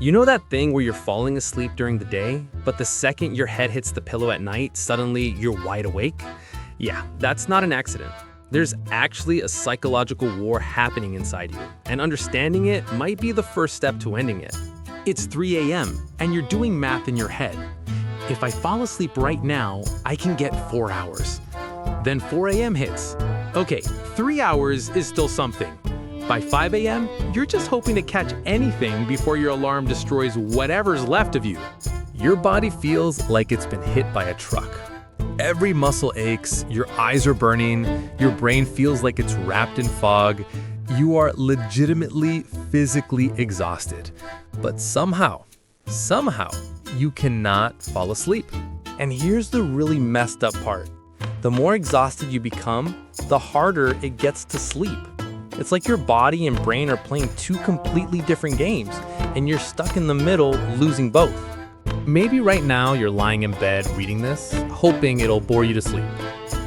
You know that thing where you're falling asleep during the day, but the second your head hits the pillow at night, suddenly you're wide awake? Yeah, that's not an accident. There's actually a psychological war happening inside you, and understanding it might be the first step to ending it. It's 3 a.m., and you're doing math in your head. If I fall asleep right now, I can get 4 hours. Then 4 a.m. hits. Okay, 3 hours is still something. By 5 a.m., you're just hoping to catch anything before your alarm destroys whatever's left of you. Your body feels like it's been hit by a truck. Every muscle aches, your eyes are burning, your brain feels like it's wrapped in fog. You are legitimately physically exhausted. But somehow, you cannot fall asleep. And here's the really messed up part. The more exhausted you become, the harder it gets to sleep. It's like your body and brain are playing two completely different games, and you're stuck in the middle, losing both. Maybe right now you're lying in bed reading this, hoping it'll bore you to sleep.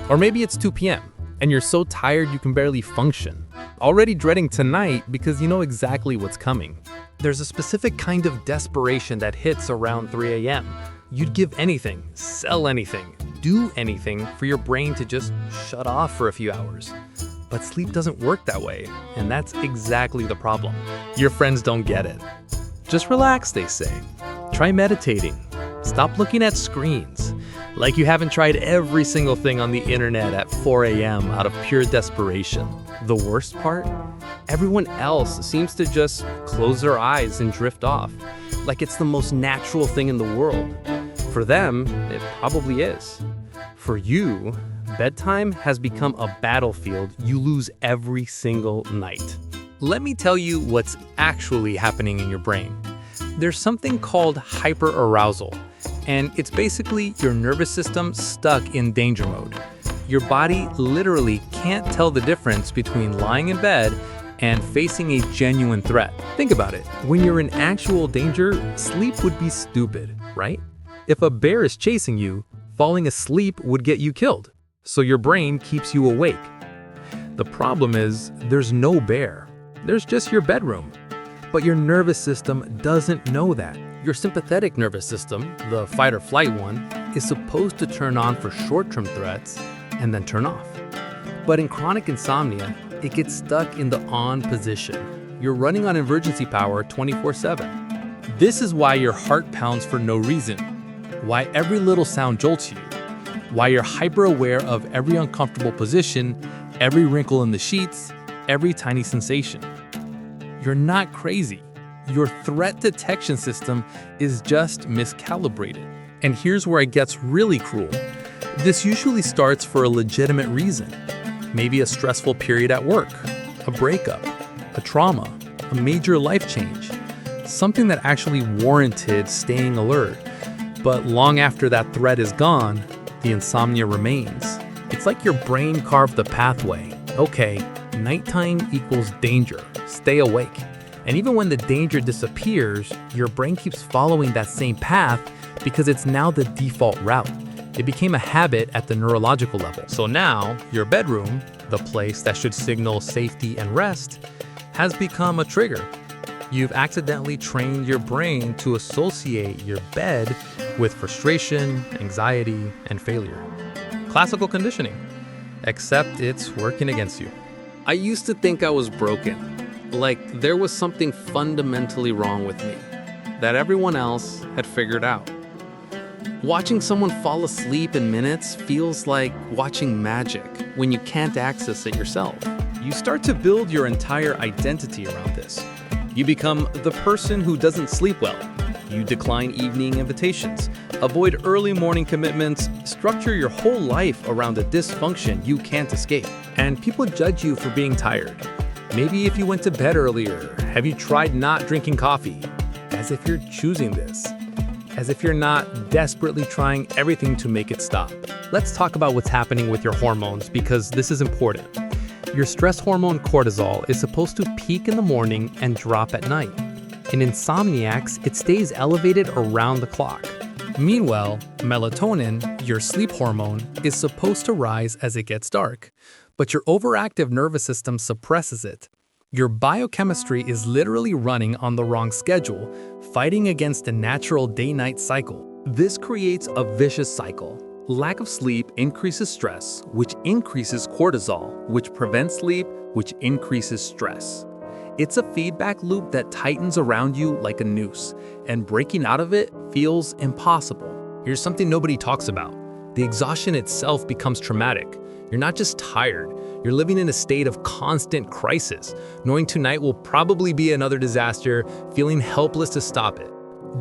Or maybe it's 2 p.m., and you're so tired you can barely function. Already dreading tonight because you know exactly what's coming. There's a specific kind of desperation that hits around 3 a.m. You'd give anything, sell anything, do anything for your brain to just shut off for a few hours. But sleep doesn't work that way, and that's exactly the problem. Your friends don't get it. Just relax, they say. Try meditating. Stop looking at screens. Like you haven't tried every single thing on the internet at 4 a.m. out of pure desperation. The worst part? Everyone else seems to just close their eyes and drift off, like it's the most natural thing in the world. For them, it probably is. For you, bedtime has become a battlefield you lose every single night. Let me tell you what's actually happening in your brain. There's something called hyperarousal, and it's basically your nervous system stuck in danger mode. Your body literally can't tell the difference between lying in bed and facing a genuine threat. Think about it. When you're in actual danger, sleep would be stupid, right? If a bear is chasing you, falling asleep would get you killed. So your brain keeps you awake. The problem is, there's no bear. There's just your bedroom. But your nervous system doesn't know that. Your sympathetic nervous system, the fight or flight one, is supposed to turn on for short-term threats and then turn off. But in chronic insomnia, it gets stuck in the on position. You're running on emergency power 24/7. This is why your heart pounds for no reason, why every little sound jolts you, why you're hyper-aware of every uncomfortable position, every wrinkle in the sheets, every tiny sensation. You're not crazy. Your threat detection system is just miscalibrated. And here's where it gets really cruel. This usually starts for a legitimate reason. Maybe a stressful period at work, a breakup, a trauma, a major life change, something that actually warranted staying alert. But long after that threat is gone, the insomnia remains. It's like your brain carved the pathway. Okay, nighttime equals danger. Stay awake. And even when the danger disappears, your brain keeps following that same path because it's now the default route. It became a habit at the neurological level. So now, your bedroom, the place that should signal safety and rest, has become a trigger. You've accidentally trained your brain to associate your bed with frustration, anxiety, and failure. Classical conditioning, except it's working against you. I used to think I was broken, like there was something fundamentally wrong with me that everyone else had figured out. Watching someone fall asleep in minutes feels like watching magic when you can't access it yourself. You start to build your entire identity around this. You become the person who doesn't sleep well. You decline evening invitations, avoid early morning commitments, structure your whole life around a dysfunction you can't escape. And people judge you for being tired. Maybe if you went to bed earlier, have you tried not drinking coffee? As if you're choosing this. As if you're not desperately trying everything to make it stop. Let's talk about what's happening with your hormones because this is important. Your stress hormone cortisol is supposed to peak in the morning and drop at night. In insomniacs, it stays elevated around the clock. Meanwhile, melatonin, your sleep hormone, is supposed to rise as it gets dark, but your overactive nervous system suppresses it. Your biochemistry is literally running on the wrong schedule, fighting against a natural day-night cycle. This creates a vicious cycle. Lack of sleep increases stress, which increases cortisol, which prevents sleep, which increases stress. It's a feedback loop that tightens around you like a noose, and breaking out of it feels impossible. Here's something nobody talks about. The exhaustion itself becomes traumatic. You're not just tired, you're living in a state of constant crisis, knowing tonight will probably be another disaster, feeling helpless to stop it.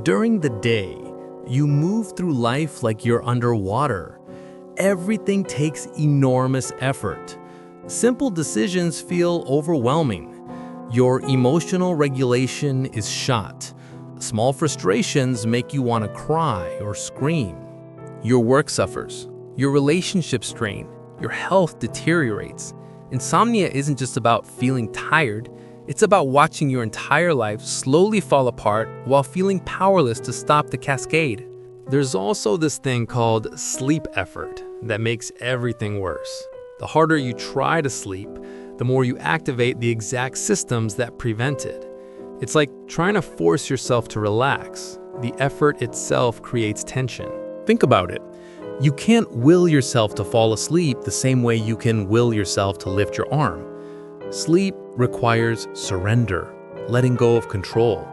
During the day, you move through life like you're underwater. Everything takes enormous effort. Simple decisions feel overwhelming. Your emotional regulation is shot. Small frustrations make you want to cry or scream. Your work suffers. Your relationships strain. Your health deteriorates. Insomnia isn't just about feeling tired. It's about watching your entire life slowly fall apart while feeling powerless to stop the cascade. There's also this thing called sleep effort that makes everything worse. The harder you try to sleep, the more you activate the exact systems that prevent it. It's like trying to force yourself to relax. The effort itself creates tension. Think about it. You can't will yourself to fall asleep the same way you can will yourself to lift your arm. Sleep requires surrender, letting go of control.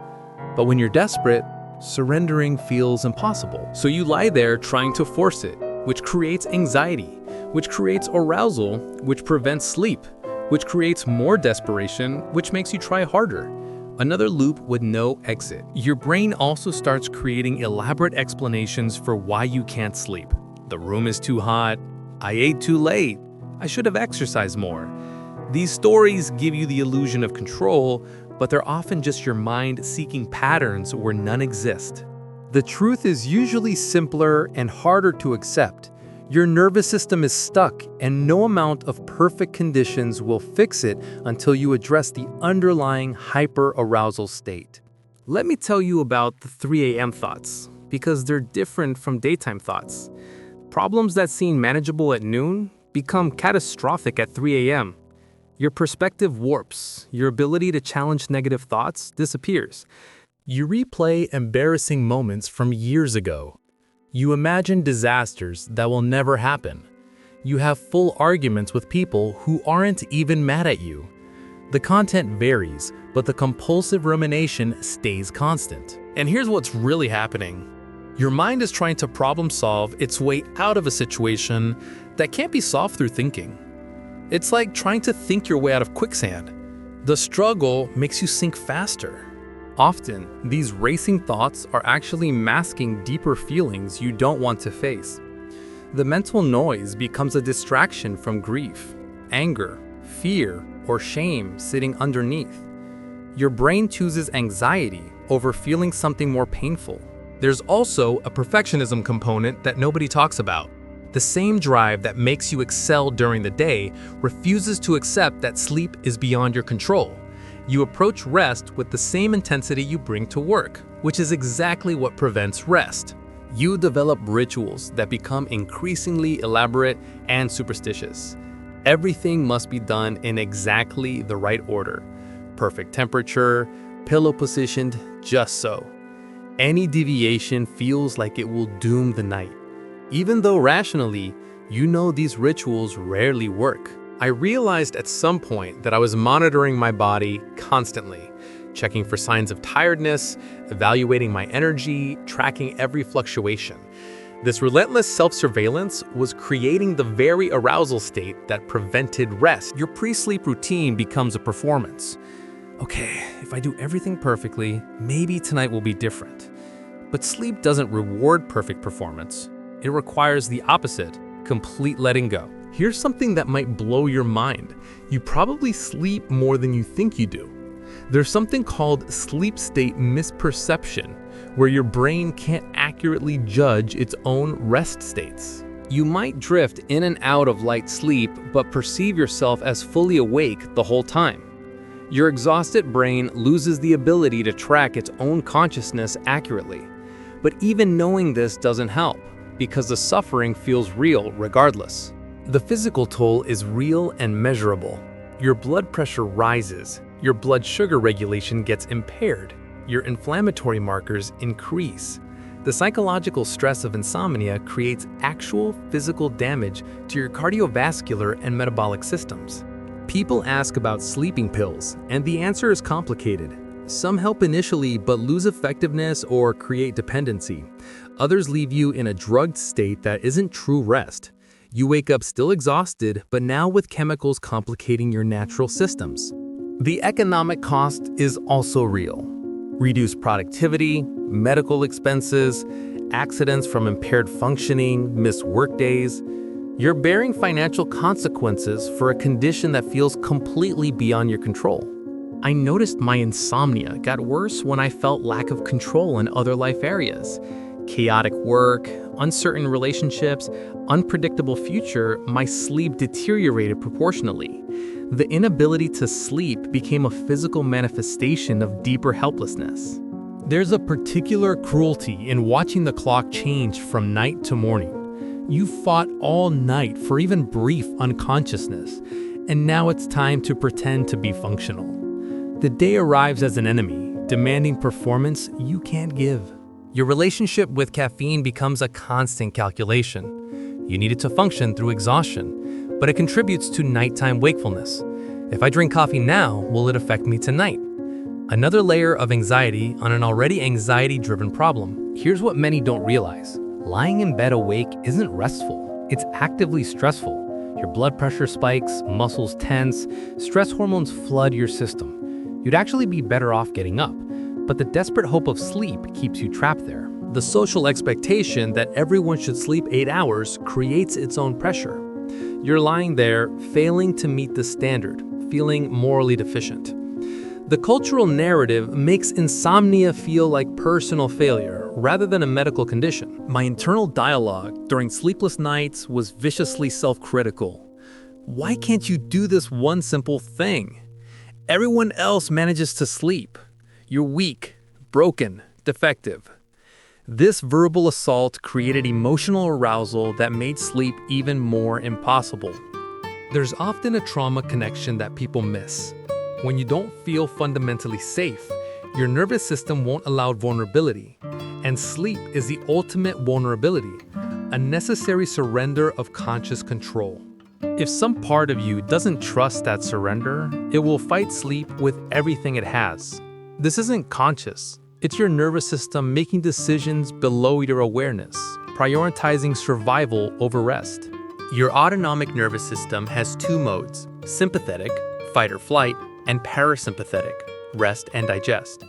But when you're desperate, surrendering feels impossible. So you lie there trying to force it, which creates anxiety, which creates arousal, which prevents sleep, which creates more desperation, which makes you try harder. Another loop with no exit. Your brain also starts creating elaborate explanations for why you can't sleep. The room is too hot. I ate too late. I should have exercised more. These stories give you the illusion of control, but they're often just your mind seeking patterns where none exist. The truth is usually simpler and harder to accept. Your nervous system is stuck, and no amount of perfect conditions will fix it until you address the underlying hyper-arousal state. Let me tell you about the 3 a.m. thoughts, because they're different from daytime thoughts. Problems that seem manageable at noon become catastrophic at 3 a.m. Your perspective warps, your ability to challenge negative thoughts disappears. You replay embarrassing moments from years ago. You imagine disasters that will never happen. You have full arguments with people who aren't even mad at you. The content varies, but the compulsive rumination stays constant. And here's what's really happening. Your mind is trying to problem solve its way out of a situation that can't be solved through thinking. It's like trying to think your way out of quicksand. The struggle makes you sink faster. Often, these racing thoughts are actually masking deeper feelings you don't want to face. The mental noise becomes a distraction from grief, anger, fear, or shame sitting underneath. Your brain chooses anxiety over feeling something more painful. There's also a perfectionism component that nobody talks about. The same drive that makes you excel during the day refuses to accept that sleep is beyond your control. You approach rest with the same intensity you bring to work, which is exactly what prevents rest. You develop rituals that become increasingly elaborate and superstitious. Everything must be done in exactly the right order. Perfect temperature, pillow positioned just so. Any deviation feels like it will doom the night. Even though rationally, you know these rituals rarely work. I realized at some point that I was monitoring my body constantly, checking for signs of tiredness, evaluating my energy, tracking every fluctuation. This relentless self-surveillance was creating the very arousal state that prevented rest. Your pre-sleep routine becomes a performance. Okay, if I do everything perfectly, maybe tonight will be different. But sleep doesn't reward perfect performance. It requires the opposite, complete letting go. Here's something that might blow your mind. You probably sleep more than you think you do. There's something called sleep state misperception, where your brain can't accurately judge its own rest states. You might drift in and out of light sleep, but perceive yourself as fully awake the whole time. Your exhausted brain loses the ability to track its own consciousness accurately. But even knowing this doesn't help, because the suffering feels real regardless. The physical toll is real and measurable. Your blood pressure rises, Your blood sugar regulation gets impaired. Your inflammatory markers increase. The psychological stress of insomnia creates actual physical damage to your cardiovascular and metabolic systems. People ask about sleeping pills, and the answer is complicated. Some help initially but lose effectiveness or create dependency. Others leave you in a drugged state that isn't true rest. You wake up still exhausted, but now with chemicals complicating your natural systems. The economic cost is also real. Reduced productivity, medical expenses, accidents from impaired functioning, missed workdays. You're bearing financial consequences for a condition that feels completely beyond your control. I noticed my insomnia got worse when I felt lack of control in other life areas. Chaotic work, uncertain relationships, unpredictable future, my sleep deteriorated proportionally. The inability to sleep became a physical manifestation of deeper helplessness. There's a particular cruelty in watching the clock change from night to morning. You fought all night for even brief unconsciousness, and now it's time to pretend to be functional. The day arrives as an enemy, demanding performance you can't give. Your relationship with caffeine becomes a constant calculation. You need it to function through exhaustion, but it contributes to nighttime wakefulness. If I drink coffee now, will it affect me tonight? Another layer of anxiety on an already anxiety-driven problem. Here's what many don't realize. Lying in bed awake isn't restful. It's actively stressful. Your blood pressure spikes, muscles tense, stress hormones flood your system. You'd actually be better off getting up, but the desperate hope of sleep keeps you trapped there. The social expectation that everyone should sleep 8 hours creates its own pressure. You're lying there, failing to meet the standard, feeling morally deficient. The cultural narrative makes insomnia feel like personal failure rather than a medical condition. My internal dialogue during sleepless nights was viciously self-critical. Why can't you do this one simple thing? Everyone else manages to sleep. You're weak, broken, defective. This verbal assault created emotional arousal that made sleep even more impossible. There's often a trauma connection that people miss. When you don't feel fundamentally safe, your nervous system won't allow vulnerability. And sleep is the ultimate vulnerability, a necessary surrender of conscious control. If some part of you doesn't trust that surrender, it will fight sleep with everything it has. This isn't conscious. It's your nervous system making decisions below your awareness, prioritizing survival over rest. Your autonomic nervous system has 2 modes: sympathetic, fight or flight, and parasympathetic, rest and digest.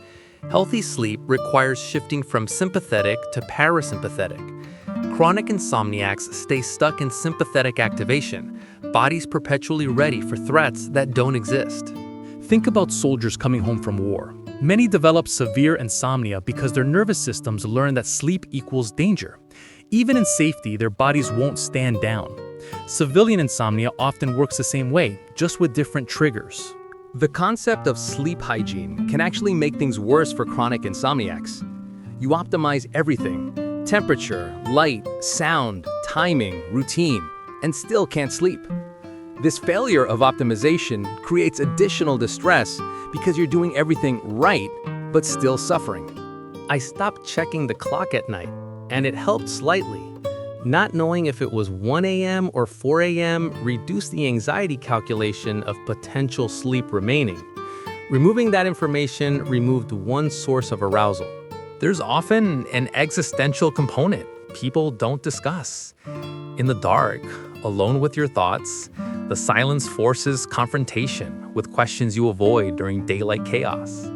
Healthy sleep requires shifting from sympathetic to parasympathetic. Chronic insomniacs stay stuck in sympathetic activation, bodies perpetually ready for threats that don't exist. Think about soldiers coming home from war. Many develop severe insomnia because their nervous systems learn that sleep equals danger. Even in safety, their bodies won't stand down. Civilian insomnia often works the same way, just with different triggers. The concept of sleep hygiene can actually make things worse for chronic insomniacs. You optimize everything: temperature, light, sound, timing, routine, and still can't sleep. This failure of optimization creates additional distress because you're doing everything right, but still suffering. I stopped checking the clock at night, and it helped slightly. Not knowing if it was 1 a.m. or 4 a.m. reduced the anxiety calculation of potential sleep remaining. Removing that information removed one source of arousal. There's often an existential component people don't discuss. In the dark, alone with your thoughts, the silence forces confrontation with questions you avoid during daylight chaos.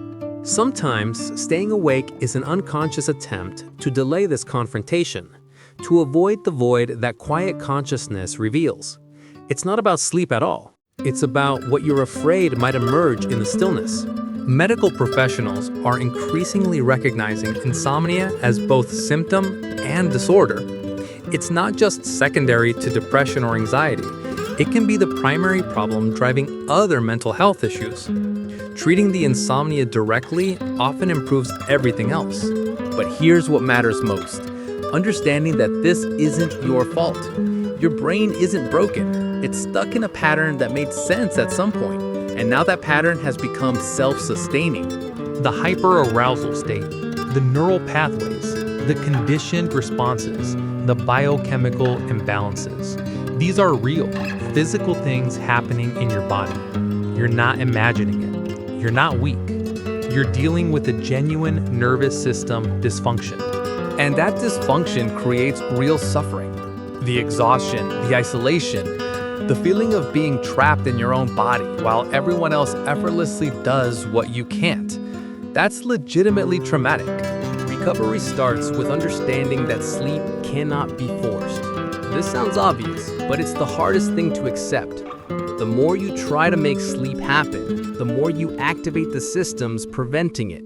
Sometimes, staying awake is an unconscious attempt to delay this confrontation, to avoid the void that quiet consciousness reveals. It's not about sleep at all. It's about what you're afraid might emerge in the stillness. Medical professionals are increasingly recognizing insomnia as both symptom and disorder. It's not just secondary to depression or anxiety. It can be the primary problem driving other mental health issues. Treating the insomnia directly often improves everything else. But here's what matters most: understanding that this isn't your fault. Your brain isn't broken. It's stuck in a pattern that made sense at some point, And now that pattern has become self-sustaining. The hyperarousal state, the neural pathways, the conditioned responses, the biochemical imbalances. These are real, physical things happening in your body. You're not imagining it. You're not weak. You're dealing with a genuine nervous system dysfunction. And that dysfunction creates real suffering. The exhaustion, the isolation, the feeling of being trapped in your own body while everyone else effortlessly does what you can't. That's legitimately traumatic. Recovery starts with understanding that sleep cannot be forced. This sounds obvious, but it's the hardest thing to accept. The more you try to make sleep happen, the more you activate the systems preventing it.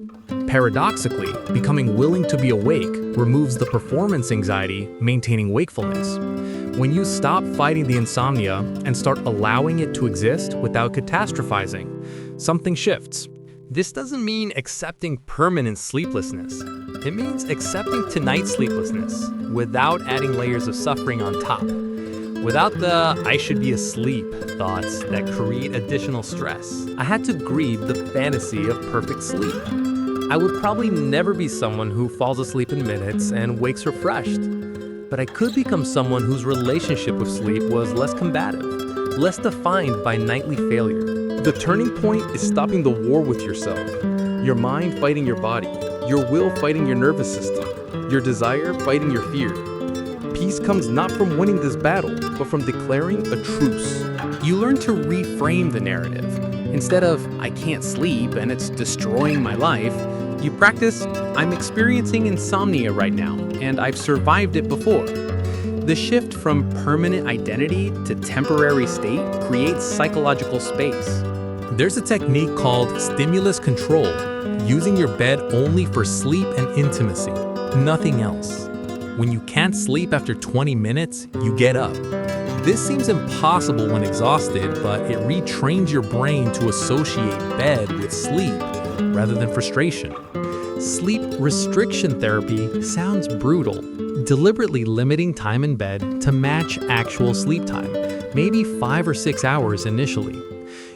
Paradoxically, becoming willing to be awake removes the performance anxiety maintaining wakefulness. When you stop fighting the insomnia and start allowing it to exist without catastrophizing, something shifts. This doesn't mean accepting permanent sleeplessness. It means accepting tonight's sleeplessness without adding layers of suffering on top. Without the "I should be asleep" thoughts that create additional stress. I had to grieve the fantasy of perfect sleep. I would probably never be someone who falls asleep in minutes and wakes refreshed. But I could become someone whose relationship with sleep was less combative, less defined by nightly failure. The turning point is stopping the war with yourself. Your mind fighting your body, your will fighting your nervous system, your desire fighting your fear. Peace comes not from winning this battle, but from declaring a truce. You learn to reframe the narrative. Instead of, "I can't sleep and it's destroying my life," you practice, "I'm experiencing insomnia right now, and I've survived it before." The shift from permanent identity to temporary state creates psychological space. There's a technique called stimulus control, using your bed only for sleep and intimacy, nothing else. When you can't sleep after 20 minutes, you get up. This seems impossible when exhausted, but it retrains your brain to associate bed with sleep rather than frustration. Sleep restriction therapy sounds brutal, deliberately limiting time in bed to match actual sleep time, maybe 5 or 6 hours initially.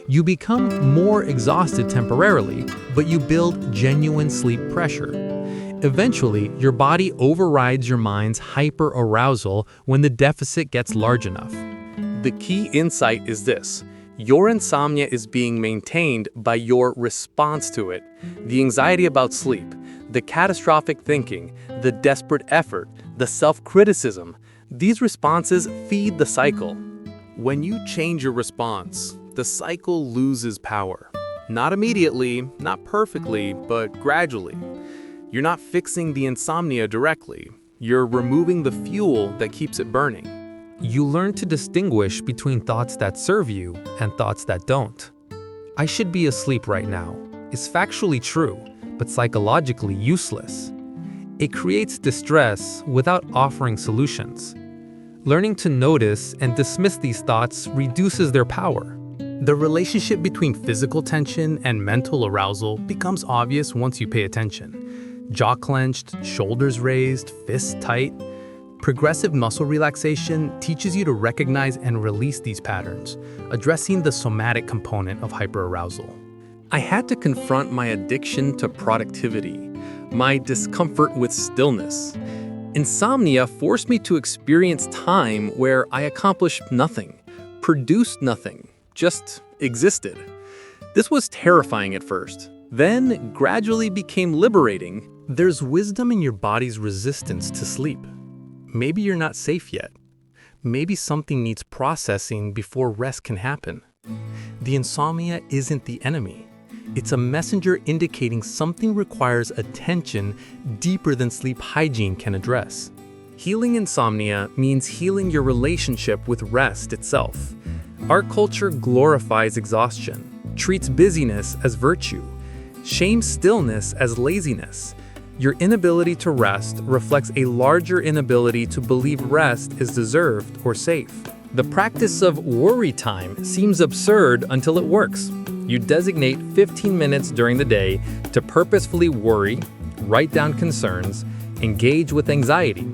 You become more exhausted temporarily, but you build genuine sleep pressure. Eventually, your body overrides your mind's hyperarousal when the deficit gets large enough. The key insight is this: your insomnia is being maintained by your response to it. The anxiety about sleep, the catastrophic thinking, the desperate effort, the self-criticism, these responses feed the cycle. When you change your response, the cycle loses power. Not immediately, not perfectly, but gradually. You're not fixing the insomnia directly. You're removing the fuel that keeps it burning. You learn to distinguish between thoughts that serve you and thoughts that don't. "I should be asleep right now" is factually true, but psychologically useless. It creates distress without offering solutions. Learning to notice and dismiss these thoughts reduces their power. The relationship between physical tension and mental arousal becomes obvious once you pay attention. Jaw clenched, shoulders raised, fists tight. Progressive muscle relaxation teaches you to recognize and release these patterns, addressing the somatic component of hyperarousal. I had to confront my addiction to productivity, my discomfort with stillness. Insomnia forced me to experience time where I accomplished nothing, produced nothing, just existed. This was terrifying at first, then gradually became liberating. There's wisdom in your body's resistance to sleep. Maybe you're not safe yet. Maybe something needs processing before rest can happen. The insomnia isn't the enemy. It's a messenger indicating something requires attention deeper than sleep hygiene can address. Healing insomnia means healing your relationship with rest itself. Our culture glorifies exhaustion, treats busyness as virtue, shames stillness as laziness. Your inability to rest reflects a larger inability to believe rest is deserved or safe. The practice of worry time seems absurd until it works. You designate 15 minutes during the day to purposefully worry, write down concerns, engage with anxiety.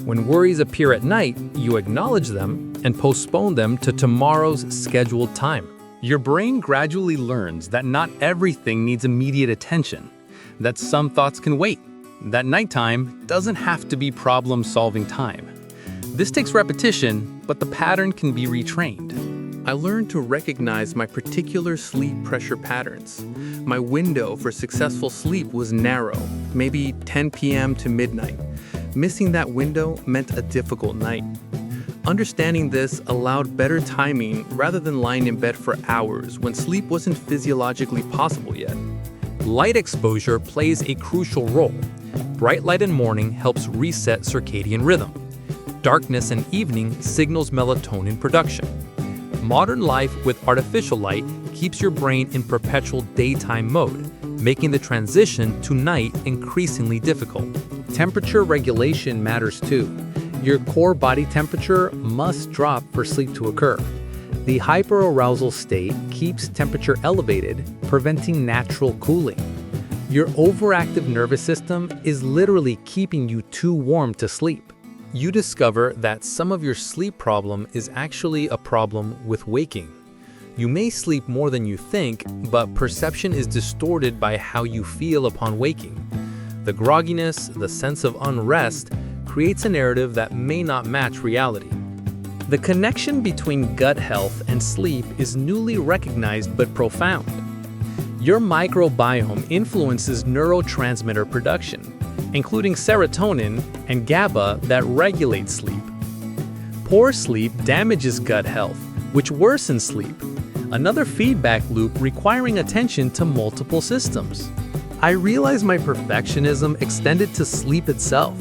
When worries appear at night, you acknowledge them and postpone them to tomorrow's scheduled time. Your brain gradually learns that not everything needs immediate attention, that some thoughts can wait, that nighttime doesn't have to be problem-solving time. This takes repetition, but the pattern can be retrained. I learned to recognize my particular sleep pressure patterns. My window for successful sleep was narrow, maybe 10 p.m. to midnight. Missing that window meant a difficult night. Understanding this allowed better timing rather than lying in bed for hours when sleep wasn't physiologically possible yet. Light exposure plays a crucial role. Bright light in morning helps reset circadian rhythm. Darkness in evening signals melatonin production. Modern life with artificial light keeps your brain in perpetual daytime mode, making the transition to night increasingly difficult. Temperature regulation matters too. Your core body temperature must drop for sleep to occur. The hyperarousal state keeps temperature elevated, preventing natural cooling. Your overactive nervous system is literally keeping you too warm to sleep. You discover that some of your sleep problem is actually a problem with waking. You may sleep more than you think, but perception is distorted by how you feel upon waking. The grogginess, the sense of unrest, creates a narrative that may not match reality. The connection between gut health and sleep is newly recognized but profound. Your microbiome influences neurotransmitter production, including serotonin and GABA that regulate sleep. Poor sleep damages gut health, which worsens sleep, another feedback loop requiring attention to multiple systems. I realized my perfectionism extended to sleep itself.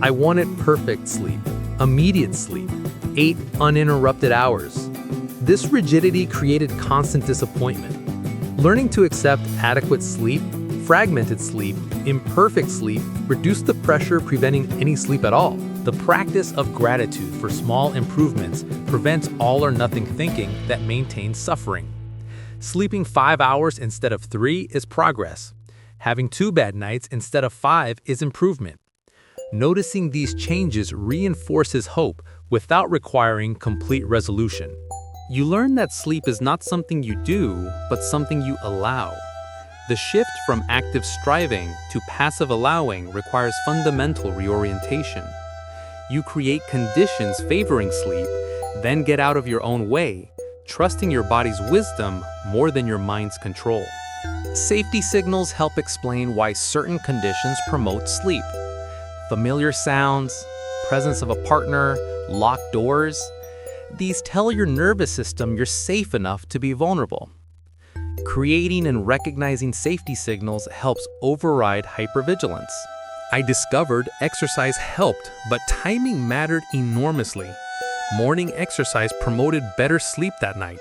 I wanted perfect sleep, immediate sleep, 8 uninterrupted hours. This rigidity created constant disappointment. Learning to accept adequate sleep, fragmented sleep, imperfect sleep reduced the pressure preventing any sleep at all. The practice of gratitude for small improvements prevents all or nothing thinking that maintains suffering. Sleeping 5 hours instead of 3 is progress. Having 2 bad nights instead of 5 is improvement. Noticing these changes reinforces hope without requiring complete resolution. You learn that sleep is not something you do, but something you allow. The shift from active striving to passive allowing requires fundamental reorientation. You create conditions favoring sleep, then get out of your own way, trusting your body's wisdom more than your mind's control. Safety signals help explain why certain conditions promote sleep. Familiar sounds, presence of a partner, locked doors. These tell your nervous system you're safe enough to be vulnerable. Creating and recognizing safety signals helps override hypervigilance. I discovered exercise helped, but timing mattered enormously. Morning exercise promoted better sleep that night.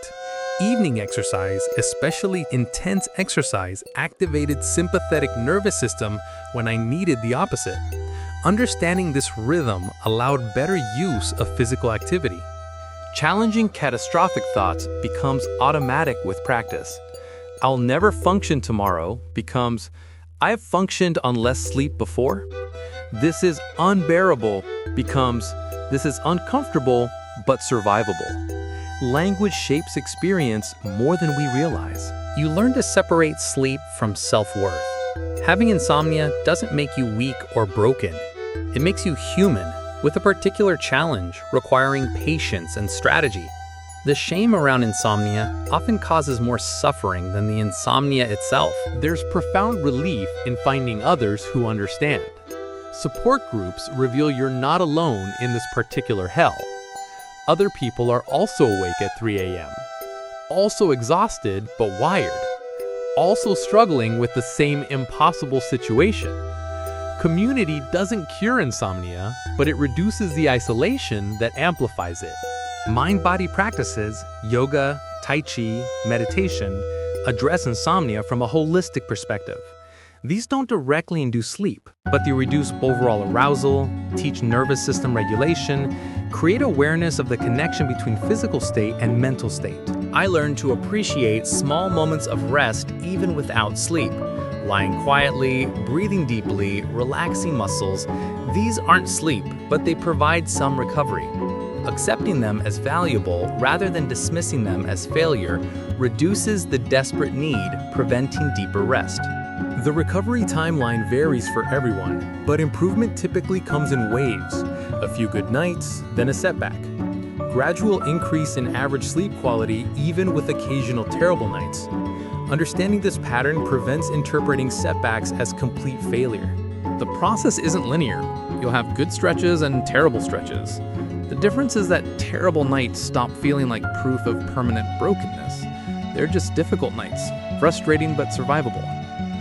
Evening exercise, especially intense exercise, activated sympathetic nervous system when I needed the opposite. Understanding this rhythm allowed better use of physical activity. Challenging catastrophic thoughts becomes automatic with practice. I'll never function tomorrow becomes, I've functioned on less sleep before. This is unbearable becomes, this is uncomfortable but survivable. Language shapes experience more than we realize. You learn to separate sleep from self-worth. Having insomnia doesn't make you weak or broken. It makes you human, with a particular challenge requiring patience and strategy. The shame around insomnia often causes more suffering than the insomnia itself. There's profound relief in finding others who understand. Support groups reveal you're not alone in this particular hell. Other people are also awake at 3 a.m., also exhausted but wired, also struggling with the same impossible situation. Community doesn't cure insomnia, but it reduces the isolation that amplifies it. Mind-body practices, yoga, tai chi, meditation, address insomnia from a holistic perspective. These don't directly induce sleep, but they reduce overall arousal, teach nervous system regulation, create awareness of the connection between physical state and mental state. I learned to appreciate small moments of rest even without sleep. Lying quietly, breathing deeply, relaxing muscles. These aren't sleep, but they provide some recovery. Accepting them as valuable rather than dismissing them as failure reduces the desperate need, preventing deeper rest. The recovery timeline varies for everyone, but improvement typically comes in waves. A few good nights, then a setback. Gradual increase in average sleep quality even with occasional terrible nights. Understanding this pattern prevents interpreting setbacks as complete failure. The process isn't linear. You'll have good stretches and terrible stretches. The difference is that terrible nights stop feeling like proof of permanent brokenness. They're just difficult nights, frustrating but survivable,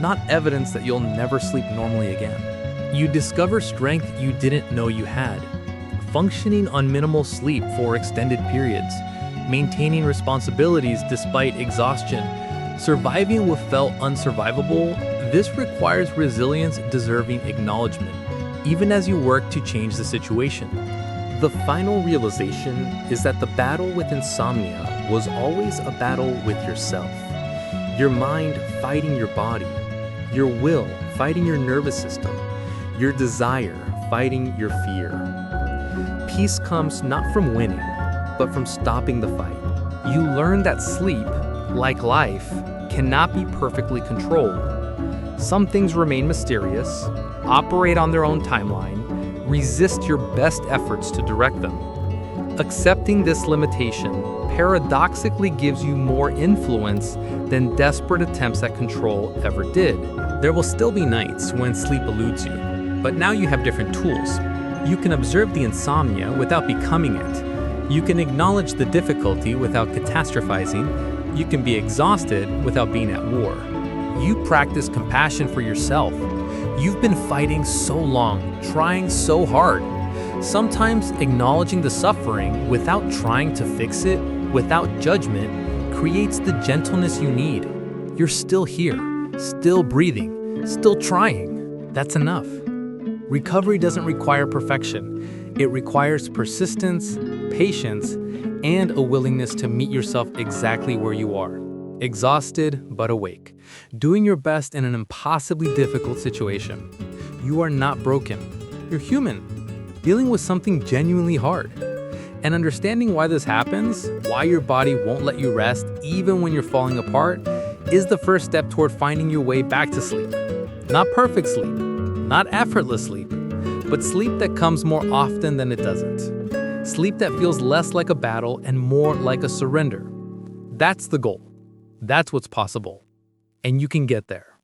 not evidence that you'll never sleep normally again. You discover strength you didn't know you had. Functioning on minimal sleep for extended periods, maintaining responsibilities despite exhaustion, surviving what felt unsurvivable. This requires resilience deserving acknowledgement, even as you work to change the situation. The final realization is that the battle with insomnia was always a battle with yourself. Your mind fighting your body, your will fighting your nervous system, your desire fighting your fear. Peace comes not from winning, but from stopping the fight. You learn that sleep, like life, cannot be perfectly controlled. Some things remain mysterious, operate on their own timeline, resist your best efforts to direct them. Accepting this limitation paradoxically gives you more influence than desperate attempts at control ever did. There will still be nights when sleep eludes you, but now you have different tools. You can observe the insomnia without becoming it. You can acknowledge the difficulty without catastrophizing. You can be exhausted without being at war. You practice compassion for yourself. You've been fighting so long, trying so hard. Sometimes acknowledging the suffering without trying to fix it, without judgment, creates the gentleness you need. You're still here, still breathing, still trying. That's enough. Recovery doesn't require perfection. It requires persistence, patience, and a willingness to meet yourself exactly where you are. Exhausted but awake, doing your best in an impossibly difficult situation. You are not broken. You're human, dealing with something genuinely hard. And understanding why this happens, why your body won't let you rest even when you're falling apart, is the first step toward finding your way back to sleep. Not perfect sleep, not effortless sleep, but sleep that comes more often than it doesn't. Sleep that feels less like a battle and more like a surrender. That's the goal. That's what's possible. And you can get there.